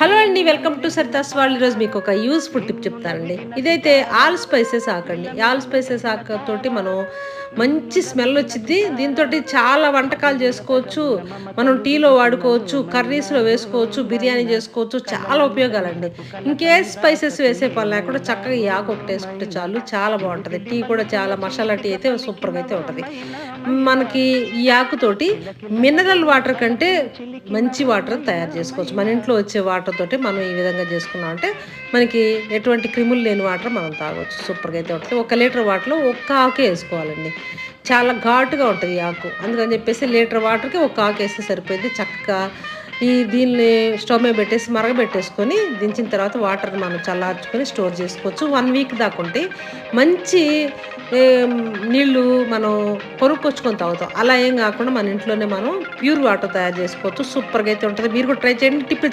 Hello అండి. Welcome to Sarita's world. ఈరోజు మీకు ఒక యూజ్‌ఫుల్ టిప్ చెప్తానండి. ఇదైతే ఆల్ స్పైసెస్ ఆకండి. ఆల్ స్పైసెస్ ఆకుతోటి మనం మంచి స్మెల్ వచ్చిద్ది. దీనితోటి చాలా వంటకాలు చేసుకోవచ్చు. మనం టీలో వాడుకోవచ్చు, కర్రీస్‌లో వేసుకోవచ్చు, బిర్యానీ చేసుకోవచ్చు. చాలా ఉపయోగాలండి. ఇంకే స్పైసెస్ వేసే పని లేకుండా చక్కగా ఈ ఆకు ఒకటి వేసుకుంటే చాలు, చాలా బావుంటది. టీ కూడా చాలా మసాలా టీ అయితే సూపర్‌గా అయితే ఉంటది. మనకి ఈ ఆకుతోటి మినరల్ వాటర్ కంటే మంచి వాటర్ తయారు చేసుకోవచ్చు. మన ఇంట్లో వచ్చే వాటర్ తోటి మనం ఈ విధంగా చేసుకున్నామంటే, మనకి ఎటువంటి క్రిములు లేని వాటర్ మనం తాగొచ్చు. సూపర్‌గా అయితే ఉంటది. ఒక లీటర్ వాటర్‌లో ఒక్క ఆకే ఏసుకోవాలండి. చాలా ఘాటుగా ఉంటది ఈ ఆకు. అందుకని చెప్పేసి లీటర్ వాటర్‌కి ఒక ఆకేస్తే సరిపోయిద్ది. చక్కగా దీన్ని స్టవ్ మీద పెట్టేసి మరగబెట్టేసుకొని, దించిన తర్వాత వాటర్‌ని మనం చల్లార్చుకొని స్టోర్ చేసుకోవచ్చు. 1 వీక్ దాకా ఉంటాయి. మంచి ఏం నీళ్ళు మనం కొనుక్కొచ్చుకొని తాగుతాం. అలా ఏం గాకుండా మన ఇంట్లోనే మనం ప్యూర్ వాటర్ తయారు చేసుకోవచ్చు. సూపర్‌గా అయితే ఉంటది. మీరు కూడా ట్రై చేయండి. టిప్